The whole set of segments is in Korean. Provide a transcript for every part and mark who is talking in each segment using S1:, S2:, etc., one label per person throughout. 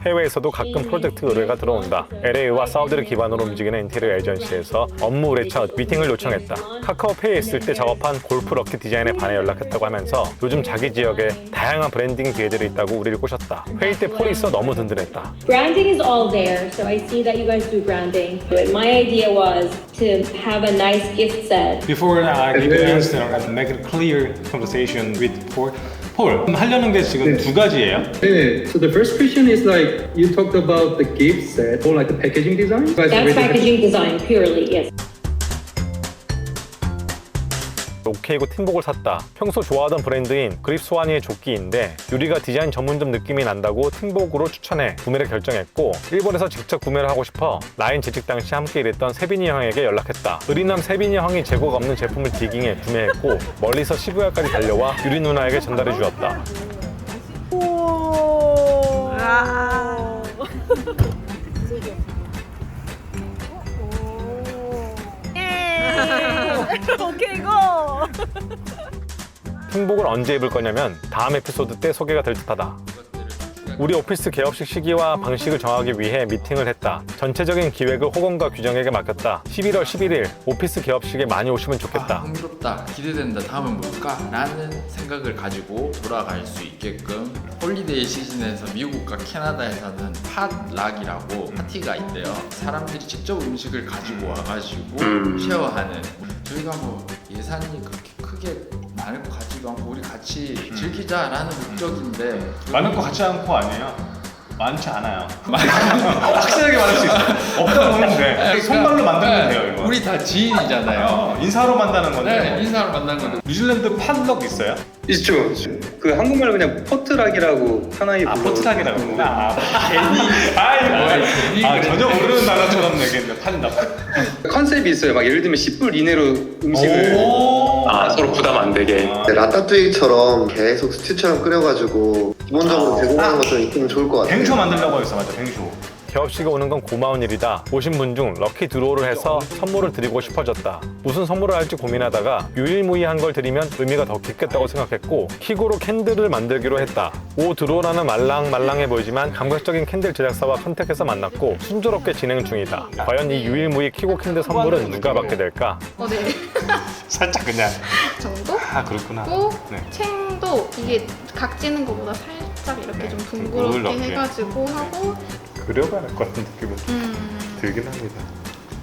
S1: 해외에서도 가끔 프로젝트 의뢰가 들어온다. LA와 사우디를 기반으로 움직이는 인테리어 에이전시에서 업무 의뢰 첫 미팅을 요청했다. 카카오페이에 있을 때 작업한 골프 럭키 디자인에 반해 연락했다고 하면서 요즘 자기 지역에 다양한 브랜딩 기회들이 있다고 우리를 꼬셨다. 회의 때 폴이 있어 너무 든든했다.
S2: Branding is all there, so I see that you guys do branding. But my idea was to have a nice gift set.
S3: Before I give the answer, I make a clear conversation with Paul. 폴, 하려는 게 지금 두 가지예요.
S4: Yeah, so the first question is like you talked about the gift set or like the packaging design.
S2: That's packaging design, purely, yes.
S1: 오케이고 팀복을 샀다. 평소 좋아하던 브랜드인 그립스와니의 조끼인데 유리가 디자인 전문점 느낌이 난다고 팀복으로 추천해 구매를 결정했고 일본에서 직접 구매를 하고 싶어 라인 재직 당시 함께 일했던 세빈이 형에게 연락했다. 의리남 세빈이 형이 재고가 없는 제품을 디깅해 구매했고 멀리서 시부야까지 달려와 유리 누나에게 전달해 주었다.
S5: 오케이 고!
S1: 팀복을 언제 입을 거냐면 다음 에피소드 때 소개가 될 듯하다. 우리 오피스 개업식 시기와 방식을 정하기 위해 미팅을 했다. 전체적인 기획을 호건과 규정에게 맡겼다. 11월 11일 오피스 개업식에 많이 오시면 좋겠다.
S6: 흥미롭다, 기대된다, 다음은 뭘까? 라는 생각을 가지고 돌아갈 수 있게끔 홀리데이 시즌에서 미국과 캐나다에서는 팟락이라고 파티가 있대요. 사람들이 직접 음식을 가지고 와가지고 쉐어하는. 저희가 뭐 예산이 그렇게 크게 많을 것 같지도 않고 우리 같이 즐기자라는 목적인데
S3: 많을 것 같지 않고 아니에요. 많지 않아요. 확실하게 말할 수 있어요. 없다고 하면 돼. 손발로 만들면 돼요, 이거.
S6: 우리 다 지인이잖아요.
S3: 인사로 만드는 건데.
S6: 네, 인사로 만난 건데.
S3: 뉴질랜드 팟럭 있어요?
S4: 있죠. 그 한국말로 그냥 포트락이라고 하나의
S3: 포트락이라고. 괜히. 뭐야. 전혀 모르는 나라처럼 얘기했는데 팥이다.
S4: 컨셉이 있어요. 막 예를 들면 10불 이내로 음식을 서로 부담 안 되게.
S7: 라따뚜이처럼 계속 스튜처럼 끓여가지고 기본적으로 제공하는 것좀 있으면 좋을 것 같아요.
S3: 뱅쇼 만들려고 했어, 맞아, 뱅쇼.
S1: 개업식에 오는 건 고마운 일이다. 오신 분 중 럭키 드로우를 해서 선물을 드리고 싶어졌다. 무슨 선물을 할지 고민하다가 유일무이한 걸 드리면 의미가 더 깊겠다고 생각했고 키고로 캔들을 만들기로 했다. 오 드로우라는 말랑말랑해 보이지만 감각적인 캔들 제작사와 컨택해서 만났고 순조롭게 진행 중이다. 과연 이 유일무이 키고 캔들 선물은 누가 받게 될까?
S5: 네.
S3: 살짝 그냥.
S5: 정도?
S3: 아, 그렇구나.
S5: 고
S3: 네.
S5: 챙도 이게 각지는 것보다 살짝 이렇게 좀 둥그렇게
S3: 둥글게.
S5: 해가지고 하고
S1: 그려봐야 할 것 같은 느낌은 들긴 합니다.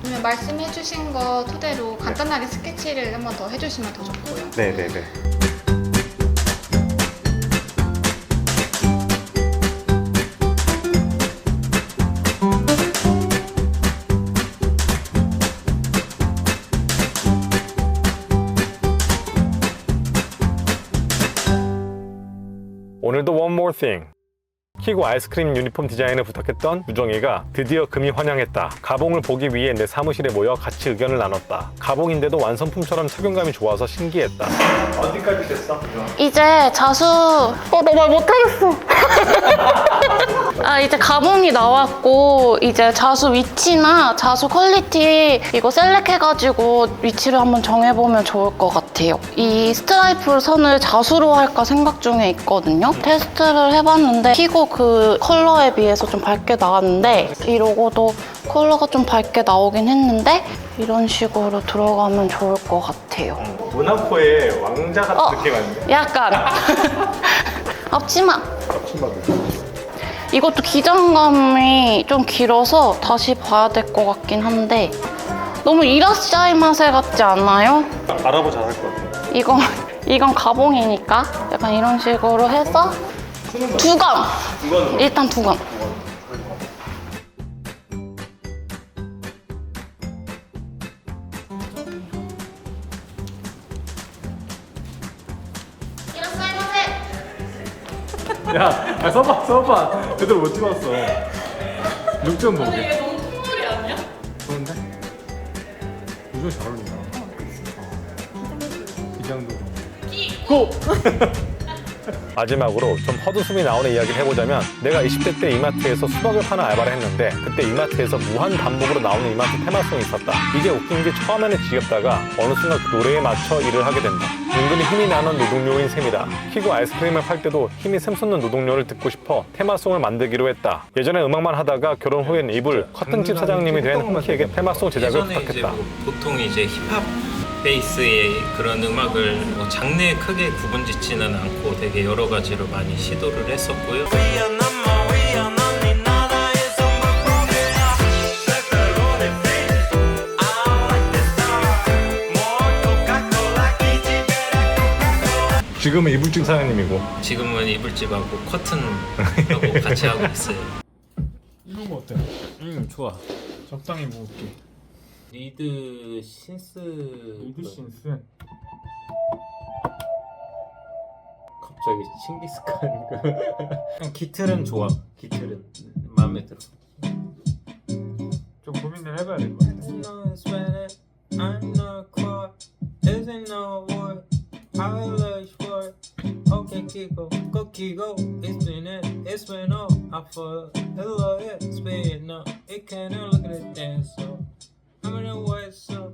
S5: 그러면 말씀해주신 거 토대로 간단하게 스케치를 한번 더 해주시면 더 좋고요.
S1: 네네네. 오늘도 one more thing. 키고 아이스크림 유니폼 디자인을 부탁했던 유정이가 드디어 금이 환영했다. 가봉을 보기 위해 내 사무실에 모여 같이 의견을 나눴다. 가봉인데도 완성품처럼 착용감이 좋아서 신기했다.
S3: 어디까지 됐어?
S5: 이제 자수 나 말 못하겠어. 이제 가봉이 나왔고 이제 자수 위치나 자수 퀄리티 이거 셀렉해가지고 위치를 한번 정해보면 좋을 것 같아요. 이 스트라이프 선을 자수로 할까 생각 중에 있거든요. 테스트를 해봤는데 키고 그 컬러에 비해서 좀 밝게 나왔는데 이 로고도 컬러가 좀 밝게 나오긴 했는데 이런 식으로 들어가면 좋을 것 같아요.
S3: 모나코의 왕자 같은 느낌 아닌데?
S5: 약간 앞치마. 이것도 기장감이 좀 길어서 다시 봐야 될 것 같긴 한데 너무 이라시아이 마세 같지 않아요?
S3: 알아보자 할 것 같아.
S5: 이건 가봉이니까 약간 이런 식으로 해서 두감! 일단 두감.
S3: 야, 써봐. 제대로 못 찍었어. 룩 좀 보게.
S5: 이게 너무 콧물이 아니야?
S3: 좋은데? 요즘 잘 어울린다. 기장도 고!
S1: 마지막으로 좀 헛웃음이 나오는 이야기를 해보자면 내가 20대 때 이마트에서 수박을 파는 알바를 했는데 그때 이마트에서 무한 반복으로 나오는 이마트 테마송이 있었다. 이게 웃긴 게 처음에는 지겹다가 어느 순간 그 노래에 맞춰 일을 하게 된다. 은근히 힘이 나는 노동요인 셈이다. 키고 아이스크림을 팔 때도 힘이 샘솟는 노동요를 듣고 싶어 테마송을 만들기로 했다. 예전에 음악만 하다가 결혼 후엔 이불 커튼집 사장님이 된 홍키에게 테마송 제작을
S8: 예전에 이제
S1: 부탁했다.
S8: 뭐 보통 이제 힙합 베이스의 그런 음악을 뭐 장르에 크게 구분짓지는 않고 되게 여러 가지로 많이 시도를 했었고요.
S1: 지금은 이불집 사장님이고.
S8: 지금은 이불집하고 커튼하고 같이 하고 있어요.
S3: 이런 거 어때?
S8: 좋아.
S3: 적당히 먹을게.
S8: 리드 신스.
S3: 신스.
S8: 갑자기 칭기스칸. 기틀은 좋아. 기틀은 마음에 들어.
S3: 좀 고민을 해봐야 될 것 같아.
S8: Okay, Kiko, go Kiko. It's been it, it's been all. I feel hello, it's been no. It can't look at it dance so. I'm in the west so.